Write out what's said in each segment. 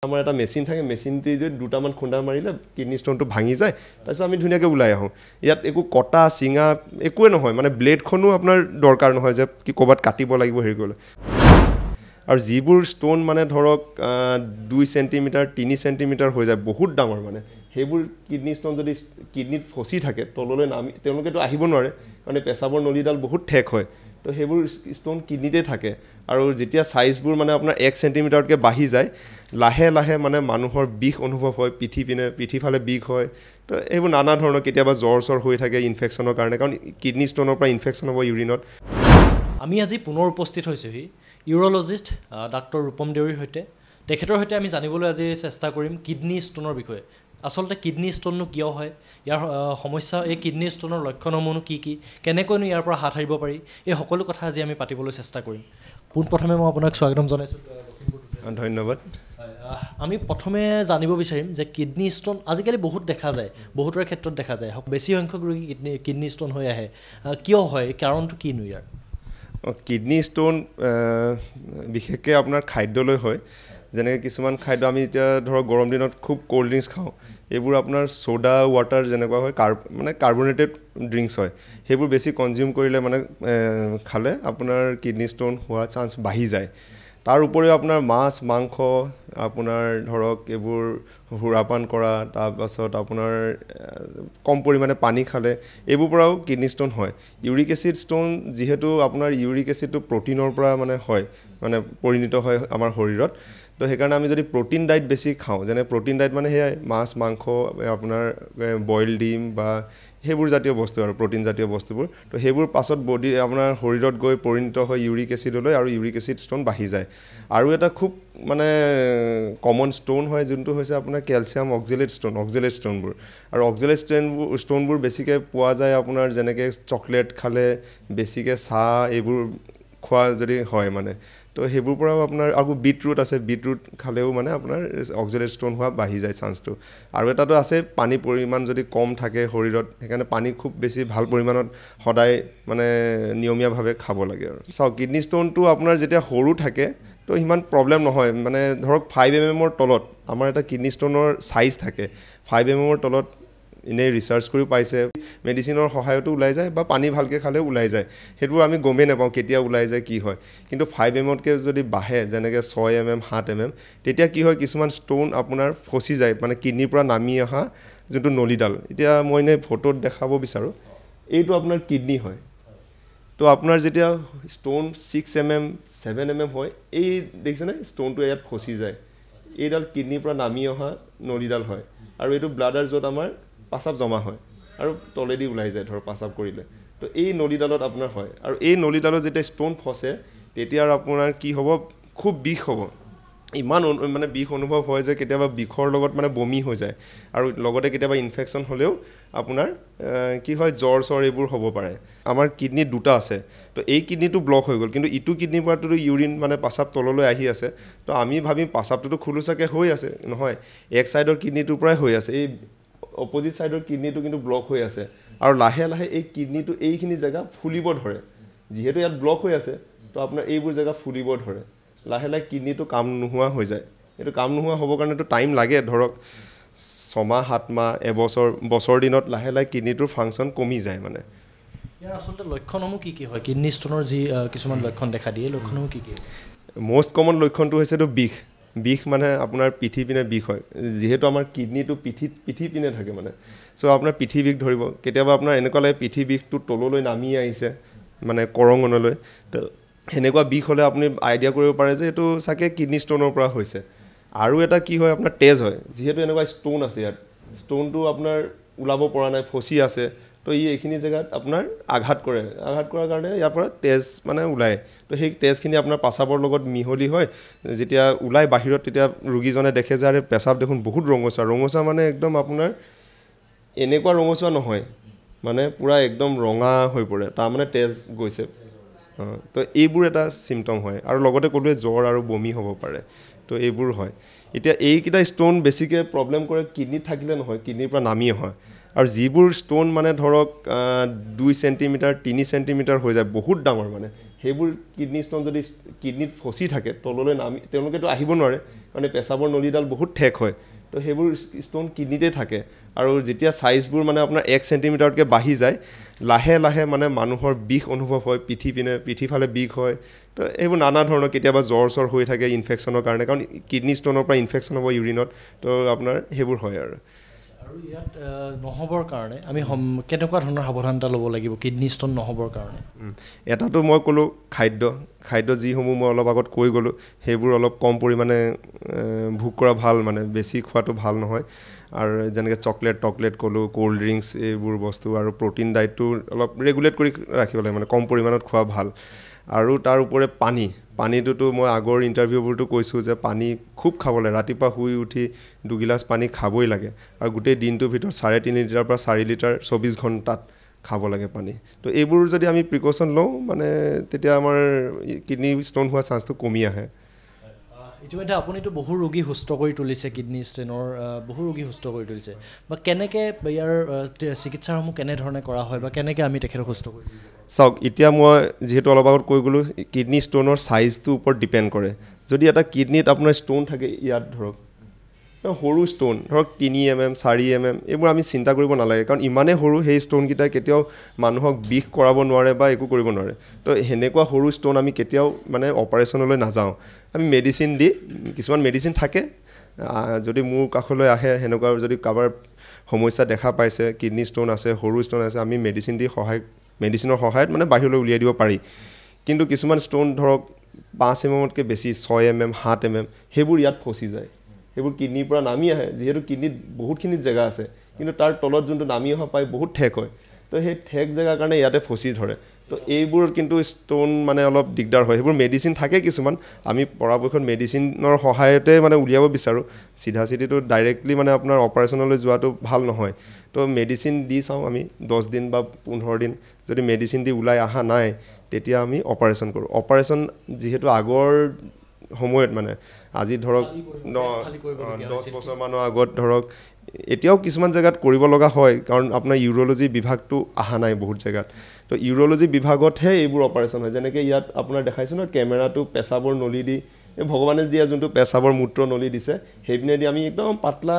আমাৰ এটা মেচিন থাকে মেচিনটো দুটামান খুন্দা মাৰিলে কিডনি ষ্টোনটো ভাঙি যায় তাৰপিছত আমি ধুনীয়াকৈ ওলাই আহোঁ ইয়াত একো কটা চিঙা একোৱে নহয় মানে ব্লেডখনো আপোনাৰ দৰকাৰ নহয় যে কি ক'ৰবাত কাটিব লাগিব হেৰি কৰিলে আৰু যিবোৰ ষ্টোন মানে ধৰক 2 চেণ্টিমিটাৰ 3 চেণ্টিমিটাৰ হৈ যায় বহুত ডাঙৰ মানে সেইবোৰ কিডনি ষ্টোন যদি কিডনিত ফচি থাকে তললৈ নামি তেওঁলোকেতো আহিব নোৱাৰে মানে পেচাবৰ নলীডাল বহুত ঠেক হয় তো সেইবোৰ ষ্টোন কিডনিতে থাকে আৰু যেতিয়া সাইজবোৰ মানে আপোনাৰ 1 চেণ্টিমিটাৰতকৈ বাঢ়ি যায় লাহে লাহে মানে মানুহৰ বিষ অনুভৱ হয় পিঠিফালে বিষ হয় তো এইবোৰ নানা ধৰণৰ কেতিয়াবা জ্বৰ হৈ থাকে ইনফেকশ্যনৰ কাৰণে কাৰণ কিডনি ষ্টোনৰ পৰা ইনফেকশ্যন হ'ব ইউৰিনত আমি আজি পুনৰ উপস্থিত হৈছোহি ইউৰলজিষ্ট ডাক্তৰ ৰূপম দেউৰীৰ সৈতে তেখেতৰ সৈতে আমি জানিবলৈ আজি চেষ্টা কৰিম কিডনি ষ্টোনৰ বিষয়ে আচলতে কিডনি ষ্টোননো কিয় হয় ইয়াৰ সমস্যা এই কিডনি ষ্টোনৰ লক্ষণসমূহনো কি কি কেনেকৈনো ইয়াৰ পৰা হাত সাৰিব পাৰি এই সকলো কথা আজি আমি পাতিবলৈ চেষ্টা কৰিম পোনপ্ৰথমে মই আপোনাক স্বাগতম জনাইছোঁ ধন্যবাদ আমি প্ৰথমে জানিব বিচাৰিম যে কিডনি ষ্টোন আজিকালি বহুত দেখা যায় বহুতৰ ক্ষেত্ৰত দেখা যায় বেছি সংখ্যক ৰোগী কিডনি ষ্টোন হৈ আহে কিয় হয় কাৰণটো কিনো ইয়াৰ কিডনি ষ্টোন বিশেষকৈ আপোনাৰ খাদ্যলৈ হয় যেনেকৈ কিছুমান খাদ্য আমি এতিয়া ধৰক গৰম দিনত খুব ক'ল্ড ড্ৰিংকছ খাওঁ এইবোৰ আপোনাৰ ছ'ডা ৱাটাৰ যেনেকুৱা হয় মানে কাৰ্বনেটেড ড্ৰিংকছ হয় সেইবোৰ বেছি কনজিউম কৰিলে মানে খালে আপোনাৰ কিডনি ষ্টোন হোৱা চান্স বাঢ়ি যায় তাৰ উপৰিও আপোনাৰ মাছ মাংস আপোনাৰ ধৰক এইবোৰ সুৰাপান কৰা তাৰপাছত আপোনাৰ কম পৰিমাণে পানী খালে এইবোৰ পৰাও কিডনি ষ্টোন হয় ইউৰিক এচিড ষ্টোন যিহেতু আপোনাৰ ইউৰিক এচিডটো প্ৰটিনৰ পৰা মানে হয় মানে পৰিণত হয় আমাৰ শৰীৰত তো সেইকাৰণে আমি যদি প্ৰটিন ডাইট বেছি খাওঁ যেনে প্ৰটিন ডাইট মানে সেয়াই মাছ মাংস আপোনাৰ বইল ডিম বা সেইবোৰ জাতীয় বস্তু আৰু প্ৰটিন জাতীয় বস্তুবোৰ তো সেইবোৰ পাছত বডি আপোনাৰ শৰীৰত গৈ পৰিণত হয় ইউৰিক এচিডলৈ আৰু ইউৰিক এচিড ষ্টোন বাঢ়ি যায় আৰু এটা খুব মানে কমন ষ্টোন হয় যোনটো হৈছে আপোনাৰ কেলছিয়াম অক্সেলেট ষ্টোনবোৰ আৰু অক্সেলেট ষ্টোনবোৰ বেছিকৈ পোৱা যায় আপোনাৰ যেনেকৈ চকলেট খালে বেছিকৈ চাহ এইবোৰ খোৱা যদি হয় মানে তো সেইবোৰ পৰাও আপোনাৰ আকৌ বিটৰুট আছে বিটৰুট খালেও মানে আপোনাৰ অক্সেলেট ষ্টোন হোৱা বাঢ়ি যায় চান্সটো আৰু এটাতো আছে পানীৰ পৰিমাণ যদি কম থাকে শৰীৰত সেইকাৰণে পানী খুব বেছি ভাল পৰিমাণত সদায় মানে নিয়মীয়াভাৱে খাব লাগে আৰু চাওক কিডনি ষ্টোনটো আপোনাৰ যেতিয়া সৰু থাকে তো সিমান প্ৰব্লেম নহয় মানে ধৰক 5 mm তলত আমাৰ এটা কিডনি ষ্টোনৰ চাইজ থাকে 5 mm তলত এনেই ৰিচাৰ্চ কৰি পাইছে মেডিচিনৰ সহায়তো ওলাই যায় বা পানী ভালকৈ খালেও ওলাই যায় সেইবোৰ আমি গমেই নাপাওঁ কেতিয়া ওলাই যায় কি হয় কিন্তু 5 mmতকৈ যদি বাঢ়ে যেনেকৈ 6 mm 7 mm তেতিয়া কি হয় কিছুমান ষ্টোন আপোনাৰ ফচি যায় মানে কিডনিৰ পৰা নামি অহা যোনটো নলীডাল এতিয়া মই এনেই ফটোত দেখাব বিচাৰোঁ এইটো আপোনাৰ কিডনি হয় তো আপোনাৰ যেতিয়া ষ্টোন 6 mm 7 mm হয় এই দেখিছেনে ষ্টোনটো ইয়াত ফচি যায় এইডাল কিডনিৰ পৰা নামি অহা নলীডাল হয় আৰু এইটো ব্লাডাৰ য'ত আমাৰ পাচাব জমা হয় আৰু তলেদি ওলাই যায় ধৰ পাচাব কৰিলে তো এই নলীডালত আপোনাৰ হয় আৰু এই নলীডালত যেতিয়া ষ্টোন ফচে তেতিয়া আপোনাৰ কি হ'ব খুব বিষ হ'ব ইমান মানে বিষ অনুভৱ হয় যে কেতিয়াবা বিষৰ লগত মানে বমি হৈ যায় আৰু লগতে কেতিয়াবা ইনফেকশ্যন হ'লেও আপোনাৰ কি হয় জ্বৰ এইবোৰ হ'ব পাৰে আমাৰ কিডনি দুটা আছে তো এই কিডনিটো ব্লক হৈ গ'ল কিন্তু ইটো কিডনিৰ পৰাতো ইউৰিন মানে পাচাব তললৈ আহি আছে তো আমি ভাবিম পাচাবটোতো খোলোচাকৈ হৈ আছে নহয় এক ছাইডৰ কিডনিটোৰ পৰাই হৈ আছে এই অপজিট ছাইডৰ কিডনিটো কিন্তু ব্লক হৈ আছে আৰু লাহে লাহে এই কিডনিটো এইখিনি জেগা ফুলিব ধৰে যিহেতু ইয়াত ব্লক হৈ আছে তো আপোনাৰ এইবোৰ জেগা ফুলিব ধৰে লাহে লাহে কিডনিটো কাম নোহোৱা হৈ যায় এইটো কাম নোহোৱা হ'বৰ কাৰণেতো টাইম লাগে ধৰক 6 মাহ 7 মাহ বছৰ দিনত লাহে লাহে কিডনিটোৰ ফাংচন কমি যায় মানে ইয়াৰ আচলতে লক্ষণসমূহ কি কি হয় কিডনি ষ্টোনৰ যি কিছুমান লক্ষণ দেখা দিয়ে লক্ষণসমূহ কি কি মষ্ট কমন লক্ষণটো হৈছেতো বিষ মানে আপোনাৰ পিঠি পিনে বিষ হয় যিহেতু আমাৰ কিডনিটো পিঠি পিনে থাকে মানে চ' আপোনাৰ পিঠি বিষ ধৰিব কেতিয়াবা আপোনাৰ এনেকুৱা লাগে পিঠি বিষটো তললৈ নামি আহিছে মানে কৰঙণলৈ তো সেনেকুৱা বিষ হ'লে আপুনি আইডিয়া কৰিব পাৰে যে এইটো চাগে কিডনি ষ্টোনৰ পৰা হৈছে আৰু এটা কি হয় আপোনাৰ তেজ হয় যিহেতু এনেকুৱা ষ্টোন আছে ইয়াত ষ্টোনটো আপোনাৰ ওলাব পৰা নাই ফচি আছে তো এইখিনি জেগাত আপোনাৰ আঘাত কৰাৰ কাৰণে ইয়াৰ পৰা তেজ মানে ওলায় তো সেই তেজখিনি আপোনাৰ পাচাবৰ লগত মিহলি হয় যেতিয়া ওলাই বাহিৰত তেতিয়া ৰোগীজনে দেখে যে আৰে পেচাব দেখোন বহুত ৰঙচুৱা মানে একদম আপোনাৰ এনেকুৱা ৰঙচুৱা নহয় মানে পূৰা একদম ৰঙা হৈ পৰে তাৰমানে তেজ গৈছে তো এইবোৰ এটা চিমটম হয় আৰু লগতে ক'লোৱে জ্বৰ আৰু বমি হ'ব পাৰে তো এইবোৰ হয় এতিয়া এইকেইটা ষ্টোন বেছিকৈ প্ৰব্লেম কৰে কিডনিত থাকিলে নহয় কিডনিৰ পৰা নামি হয় আৰু যিবোৰ ষ্টোন মানে ধৰক 2 চেণ্টিমিটাৰ 3 চেণ্টিমিটাৰ হৈ যায় বহুত ডাঙৰ মানে সেইবোৰ কিডনি ষ্ট'ন যদি কিডনিত ফচি থাকে তললৈ নামি তেওঁলোকেতো আহিব নোৱাৰে কাৰণ পেচাবৰ নলীডাল বহুত ঠেক হয় তো সেইবোৰ ষ্ট'ন কিডনিতে থাকে আৰু যেতিয়া চাইজবোৰ মানে আপোনাৰ 1 চেণ্টিমিটাৰতকৈ বাঢ়ি যায় লাহে লাহে মানে মানুহৰ বিষ অনুভৱ হয় পিঠিফালে বিষ হয় তো এইবোৰ নানা ধৰণৰ কেতিয়াবা জ্বৰ হৈ থাকে ইনফেকশ্যনৰ কাৰণে কাৰণ কিডনি ষ্ট'নৰ পৰা ইনফেকশ্যন হ'ব ইউৰিনত তো আপোনাৰ সেইবোৰ হয় আৰু ইয়াত নহ'বৰ কাৰণে আমি কেনেকুৱা ধৰণৰ সাৱধানতা ল'ব লাগিব কিডনি ষ্ট'ন নহ'বৰ কাৰণে এটাতো মই ক'লোঁ খাদ্য যিসমূহ মই অলপ আগত কৈ গ'লোঁ সেইবোৰ অলপ কম পৰিমাণে ভোগ কৰা ভাল মানে বেছি খোৱাটো ভাল নহয় আৰু যেনেকৈ চকলেট ক'লোঁ ক'ল্ড ড্ৰিংকছ এইবোৰ বস্তু আৰু প্ৰ'টিন ডাইটটো অলপ ৰেগুলেট কৰি ৰাখিব লাগে মানে কম পৰিমাণত খোৱা ভাল আৰু তাৰ ওপৰে পানীটোতো মই আগৰ ইণ্টাৰভিউবোৰতো কৈছোঁ যে পানী খুব খাব লাগে ৰাতিপুৱা শুই উঠি 2 গিলাচ পানী খাবই লাগে আৰু গোটেই দিনটোৰ ভিতৰত 3.5 লিটাৰ পৰা 4 লিটাৰ 24 ঘণ্টাত খাব লাগে পানী তো এইবোৰ যদি আমি প্ৰিকশ্যন লওঁ মানে তেতিয়া আমাৰ কিডনি ষ্ট'ন হোৱা চান্সটো কমি আহে ইতিমধ্যে আপুনিতো বহু ৰোগী সুস্থ কৰি তুলিছে কিডনি ষ্ট'নৰ বহু ৰোগী সুস্থ কৰি তুলিছে বা কেনেকৈ ইয়াৰ চিকিৎসাসমূহ কেনেধৰণে কৰা হয় বা কেনেকৈ আমি তেখেতক সুস্থ কৰি তুলিব চাওক এতিয়া মই যিহেতু অলপ আগত কৈ গ'লোঁ কিডনি ষ্ট'নৰ চাইজটোৰ ওপৰত ডিপেণ্ড কৰে যদি এটা কিডনিত আপোনাৰ ষ্ট'ন থাকে ইয়াত ধৰক সৰু ষ্ট'ন ধৰক 3 mm 4 mm এইবোৰ আমি চিন্তা কৰিব নালাগে কাৰণ ইমানেই সৰু সেই ষ্ট'নকেইটাই কেতিয়াও মানুহক বিষ কৰাব নোৱাৰে বা একো কৰিব নোৱাৰে তো সেনেকুৱা সৰু ষ্ট'ন আমি কেতিয়াও মানে অপাৰেশ্যনলৈ নাযাওঁ আমি মেডিচিন দি কিছুমান মেডিচিন থাকে যদি মোৰ কাষলৈ আহে সেনেকুৱা যদি কাৰোবাৰ সমস্যা দেখা পাইছে কিডনি ষ্ট'ন আছে সৰু ষ্ট'ন আছে আমি মেডিচিনৰ সহায়ত মানে বাহিৰলৈ উলিয়াই দিব পাৰি কিন্তু কিছুমান ষ্ট'ন ধৰক 5 mmতকৈ বেছি 6 mm 7 mm সেইবোৰ ইয়াত ফচি যায় সেইবোৰ কিডনিৰ পৰা নামি আহে যিহেতু কিডনিত বহুতখিনি জেগা আছে কিন্তু তাৰ তলত যোনটো নামি অহা পাই বহুত ঠেক হয় তো সেই ঠেক জেগাৰ কাৰণে ইয়াতে ফচি ধৰে তো এইবোৰ কিন্তু ষ্ট'ন মানে অলপ দিগদাৰ হয় সেইবোৰ মেডিচিন থাকে কিছুমান আমি পৰাপক্ষত মেডিচিনৰ সহায়তে মানে উলিয়াব বিচাৰোঁ চিধাচিধিটো ডাইৰেক্টলি মানে আপোনাৰ অপাৰেশ্যনলৈ যোৱাটো ভাল নহয় তো মেডিচিন দি চাওঁ আমি 10 দিন বা 15 দিন যদি মেডিচিন দি ওলাই অহা নাই তেতিয়া আমি অপাৰেশ্যন কৰোঁ অপাৰেশ্যন যিহেতু আগৰ সময়ত মানে আজি ধৰক 10 বছৰমানৰ আগত ধৰক এতিয়াও কিছুমান জেগাত কৰিব লগা হয় কাৰণ আপোনাৰ ইউৰ'লজি বিভাগটো অহা নাই বহুত জেগাত তো ইউৰ'লজি বিভাগতহে এইবোৰ অপাৰেশ্যন হয় যেনেকৈ ইয়াত আপোনাৰ দেখাইছোঁ ন কেমেৰাটো পেচাবৰ নলী দি এই ভগৱানে দিয়া যোনটো পেচাবৰ মূত্ৰ নলী দিছে সেইপিনেদি আমি একদম পাতলা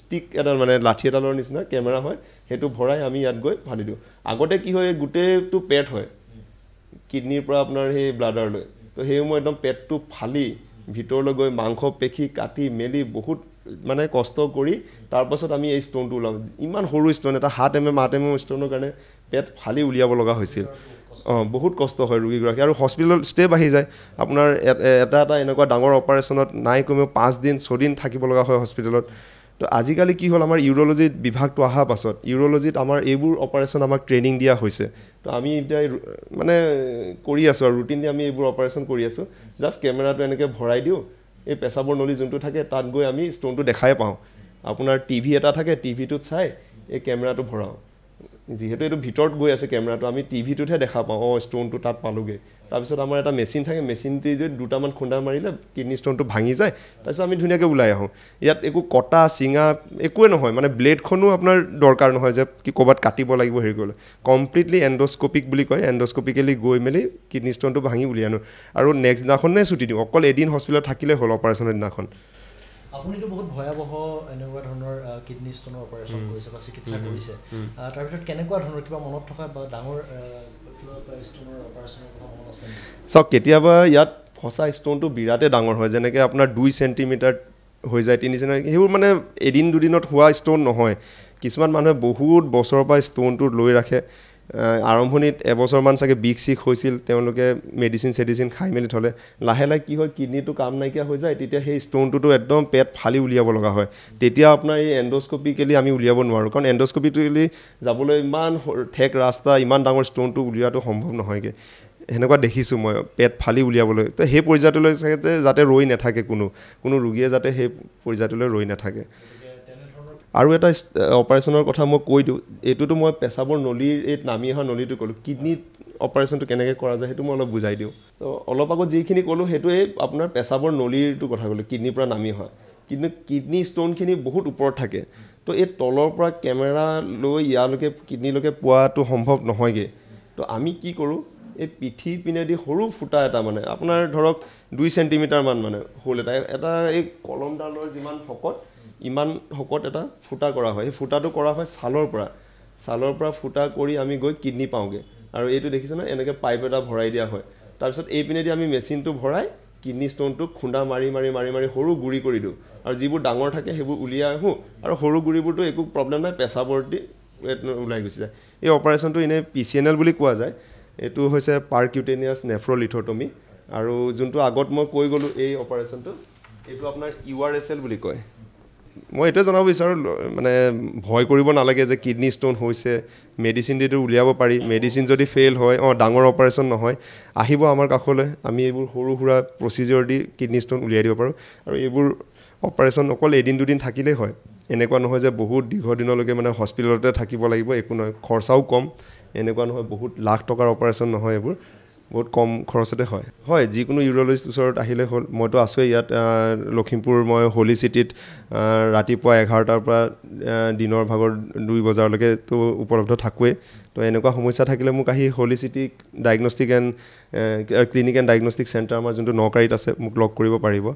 ষ্টিক এডাল মানে লাঠি এডালৰ নিচিনা কেমেৰা হয় সেইটো ভৰাই আমি ইয়াত গৈ ফালি দিওঁ আগতে কি হয় গোটেইটো পেট হয় কিডনিৰ পৰা আপোনাৰ সেই ব্লাডাৰলৈ তো সেই মই একদম পেটটো ফালি ভিতৰলৈ গৈ মাংস পেশী কাটি মেলি বহুত মানে কষ্ট কৰি তাৰপাছত আমি এই ষ্ট'নটো ওলাম ইমান সৰু ষ্ট'ন এটা 7 mm 8 mm ষ্ট'নৰ কাৰণে পেট ফালি উলিয়াব লগা হৈছিল বহুত কষ্ট হয় ৰোগীগৰাকী আৰু হস্পিটেলত ষ্টে বাঢ়ি যায় আপোনাৰ এটা এনেকুৱা ডাঙৰ অপাৰেশ্যনত নাই কমেও 5 দিন 6 দিন থাকিব লগা হয় হস্পিটেলত তো আজিকালি কি হ'ল আমাৰ ইউৰ'লজি বিভাগটো অহাৰ পাছত ইউৰ'লজিত আমাৰ এইবোৰ অপাৰেশ্যন আমাক ট্ৰেইনিং দিয়া হৈছে তো আমি এতিয়া মানে কৰি আছোঁ আৰু ৰুটিনলি আমি এইবোৰ অপাৰেশ্যন কৰি আছোঁ জাষ্ট কেমেৰাটো এনেকৈ ভৰাই দিওঁ এই পেচাবৰ নলী যোনটো থাকে তাত গৈ আমি ষ্ট'নটো দেখাই পাওঁ আপোনাৰ টিভি এটা থাকে টিভিটোত চাই এই কেমেৰাটো ভৰাওঁ যিহেতু এইটো ভিতৰত গৈ আছে কেমেৰাটো আমি টিভিটোতহে দেখা পাওঁ ষ্ট'নটো তাত পালোগৈ তাৰপিছত আমাৰ এটা মেচিন থাকে মেচিনটো দুটামান খুন্দা মাৰিলে কিডনি ষ্ট'নটো ভাঙি যায় তাৰপিছত আমি ধুনীয়াকৈ ওলাই আহোঁ ইয়াত একো কটা চিঙা একোৱে নহয় মানে ব্লেডখনো আপোনাৰ দৰকাৰ নহয় যে কি ক'ৰবাত কাটিব লাগিব হেৰি কৰিবলৈ কমপ্লিটলি এণ্ডস্কোপিক বুলি কয় এণ্ডস্কোপিকেলি গৈ মেলি কিডনি ষ্ট'নটো ভাঙি উলিয়াই আনো আৰু নেক্সট দিনাখনে ছুটি দিওঁ অকল এদিন হস্পিটেলত থাকিলে হ'ল অপাৰেশ্যনৰ দিনাখন আপুনিতো বহুত ভয়াৱহ এনেকুৱা ধৰণৰ কিডনি ষ্ট'নৰ অপাৰেশ্যন কৰিছে বা চিকিৎসা কৰিছে তাৰপিছত কেনেকুৱা ধৰণৰ কিবা মনত থকা বা ডাঙৰ ষ্ট'নৰ অপাৰেশ্যনৰ কথা মনত আছে চাওক কেতিয়াবা ইয়াত ফচা ষ্ট'নটো বিৰাটেই ডাঙৰ হয় যেনেকৈ আপোনাৰ 2 চেণ্টিমিটাৰ হৈ যায় 3 চেণ্টিমিটাৰ সেইবোৰ মানে এদিন দুদিনত হোৱা ষ্ট'ন নহয় কিছুমান মানুহে বহুত বছৰৰ পৰা ষ্ট'নটো লৈ ৰাখে আৰম্ভণিত এবছৰমান চাগে বিষ হৈছিল তেওঁলোকে মেডিচিন খাই মেলি থ'লে লাহে লাহে কি হয় কিডনিটো কাম নাইকিয়া হৈ যায় তেতিয়া সেই ষ্ট'নটোতো একদম পেট ফালি উলিয়াব লগা হয় তেতিয়া আপোনাৰ এই এণ্ডস্কোপিকেলি আমি উলিয়াব নোৱাৰোঁ কাৰণ এণ্ডস্কোপিকেলি যাবলৈ ইমান ঠেক ৰাস্তা ইমান ডাঙৰ ষ্ট'নটো উলিওৱাটো সম্ভৱ নহয়গৈ সেনেকুৱা দেখিছোঁ মই পেট ফালি উলিয়াবলৈ তো সেই পৰ্যায়টোলৈ যাতে ৰৈ নাথাকে কোনো ৰোগীয়ে যাতে সেই পৰ্যায়টোলৈ ৰৈ নাথাকে আৰু এটা অপাৰেশ্যনৰ কথা মই কৈ দিওঁ এইটোতো মই পেচাবৰ নলীৰ এই নামি অহা নলীটো ক'লোঁ কিডনিত অপাৰেশ্যনটো কেনেকৈ কৰা যায় সেইটো মই অলপ বুজাই দিওঁ তো অলপ আগত যিখিনি ক'লোঁ সেইটোৱে আপোনাৰ পেচাবৰ নলীৰটো কথা ক'লোঁ কিডনিৰ পৰা নামি অহা কিন্তু কিডনি ষ্ট'নখিনি বহুত ওপৰত থাকে তো এই তলৰ পৰা কেমেৰা লৈ ইয়ালৈকে কিডনিলৈকে পোৱাটো সম্ভৱ নহয়গৈ তো আমি কি কৰোঁ এই পিঠি পিনেদি সৰু ফুটা এটা মানে আপোনাৰ ধৰক 2 চেণ্টিমিটাৰমান মানে হোল এটা এই কলমডালৰ যিমান শকত ইমান শকত এটা ফুটা কৰা হয় এই ফুটাটো কৰা হয় ছালৰ পৰা ফুটা কৰি আমি গৈ কিডনি পাওঁগৈ আৰু এইটো দেখিছে ন এনেকৈ পাইপ এটা ভৰাই দিয়া হয় তাৰপিছত এই পিনেদি আমি মেচিনটো ভৰাই কিডনি ষ্টোনটোক খুন্দা মাৰি সৰু গুৰি কৰি দিওঁ আৰু যিবোৰ ডাঙৰ থাকে সেইবোৰ উলিয়াই আহোঁ আৰু সৰু গুৰিবোৰতো একো প্ৰব্লেম নাই পেচাবৰ্দি ওলাই গুচি যায় এই অপাৰেশ্যনটো এনেই PCNL বুলি কোৱা যায় এইটো হৈছে পাৰকিউটেনিয়াছ নেফ্ৰলিথটমি আৰু যোনটো আগত মই কৈ গ'লোঁ এই অপাৰেশ্যনটো এইটো আপোনাৰ URSL বুলি কয় মই এইটোৱে জনাব বিচাৰোঁ মানে ভয় কৰিব নালাগে যে কিডনি ষ্টোন হৈছে মেডিচিন দিটো উলিয়াব পাৰি মেডিচিন যদি ফেইল হয় ডাঙৰ অপাৰেশ্যন নহয় আহিব আমাৰ কাষলৈ আমি এইবোৰ সৰু সুৰা প্ৰচিজিঅৰ দি কিডনি ষ্টোন উলিয়াই দিব পাৰোঁ আৰু এইবোৰ অপাৰেশ্যন অকল এদিন দুদিন থাকিলেই হয় এনেকুৱা নহয় যে বহুত দীৰ্ঘদিনলৈকে মানে হস্পিটেলতে থাকিব লাগিব একো নহয় খৰচাও কম এনেকুৱা নহয় বহুত লাখ টকাৰ অপাৰেশ্যন নহয় এইবোৰ বহুত কম খৰচতে হয় যিকোনো ইউৰলজিষ্ট ওচৰত আহিলে হ'ল মইতো আছোঁৱেই ইয়াত লখিমপুৰ মই হলি চিটিত ৰাতিপুৱা 11টাৰ পৰা দিনৰ ভাগৰ 2 বজালৈকেতো উপলব্ধ থাকোৱেই তো এনেকুৱা সমস্যা থাকিলে মোক আহি holy city diagnostic and clinic and diagnostic centre আমাৰ যোনটো নকাৰীত আছে মোক লগ কৰিব পাৰিব